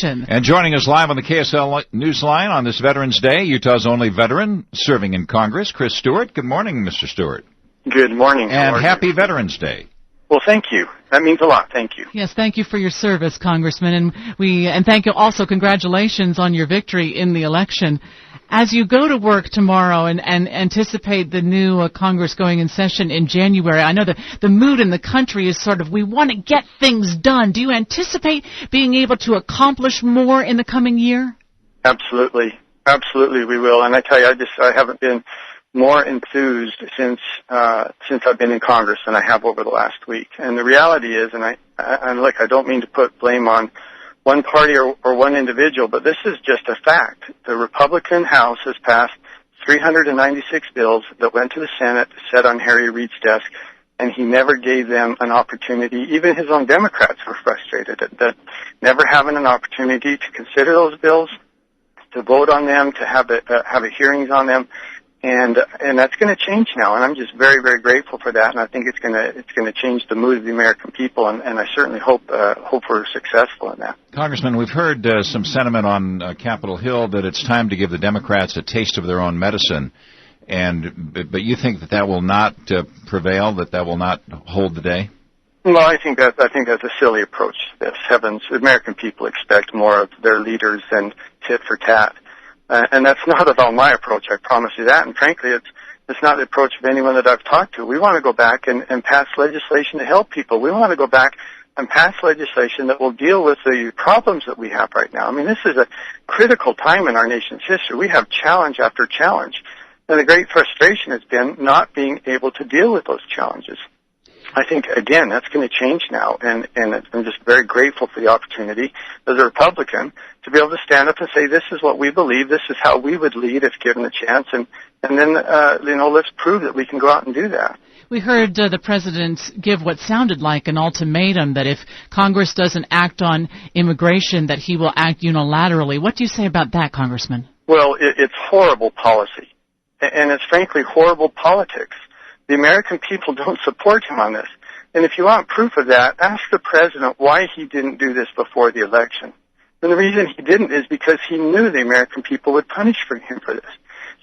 election. And joining us live on the KSL Newsline on this Veterans Day, Utah's only veteran serving in Congress, Chris Stewart. Good morning, Mr. Stewart. Good morning. And happy Veterans Day. Well, thank you. That means a lot. Thank you. Yes, thank you for your service, Congressman, and thank you also. Congratulations on your victory in the election. As you go to work tomorrow and anticipate the new Congress going in session in January, I know the mood in the country is sort of, we want to get things done. Do you anticipate being able to accomplish more in the coming year? Absolutely. Absolutely we will. And I tell you, I haven't been more enthused since I've been in Congress than I have over the last week. And the reality is, and I don't mean to put blame on one party or one individual, but this is just a fact. The Republican House has passed 396 bills that went to the Senate, sat on Harry Reid's desk, and he never gave them an opportunity. Even his own Democrats were frustrated at that, never having an opportunity to consider those bills, to vote on them, to have hearings on them. And that's going to change now, and I'm just very, very grateful for that. And I think it's going to change the mood of the American people, and I certainly hope we're successful in that. Congressman, we've heard some sentiment on Capitol Hill that it's time to give the Democrats a taste of their own medicine, but you think that will not prevail, that will not hold the day? Well, I think that's a silly approach to this. Heavens, the American people expect more of their leaders than tit for tat. And that's not at all my approach, I promise you that. And frankly, it's not the approach of anyone that I've talked to. We want to go back and pass legislation to help people. We want to go back and pass legislation that will deal with the problems that we have right now. I mean, this is a critical time in our nation's history. We have challenge after challenge. And the great frustration has been not being able to deal with those challenges. I think, again, that's going to change now, and I'm just very grateful for the opportunity as a Republican to be able to stand up and say, this is what we believe, this is how we would lead if given a chance, and then, let's prove that we can go out and do that. We heard the President give what sounded like an ultimatum that if Congress doesn't act on immigration, that he will act unilaterally. What do you say about that, Congressman? Well, it's horrible policy, and it's frankly horrible politics. The American people don't support him on this. And if you want proof of that, ask the President why he didn't do this before the election. And the reason he didn't is because he knew the American people would punish him for this.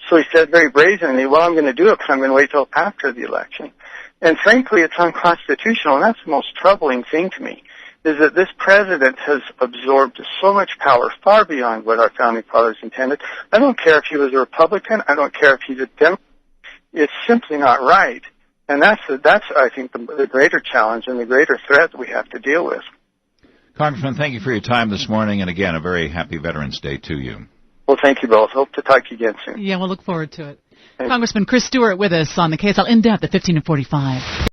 So he said very brazenly, well, I'm going to do it, but I'm going to wait till after the election. And frankly, it's unconstitutional, and that's the most troubling thing to me, is that this President has absorbed so much power far beyond what our founding fathers intended. I don't care if he was a Republican. I don't care if he's a Democrat. It's simply not right. And that's I think, the greater challenge and the greater threat that we have to deal with. Congressman, thank you for your time this morning, and again, a very happy Veterans Day to you. Well, thank you both. Hope to talk to you again soon. Yeah, we'll look forward to it. Congressman Chris Stewart with us on the KSL In-Depth at 15 and 45.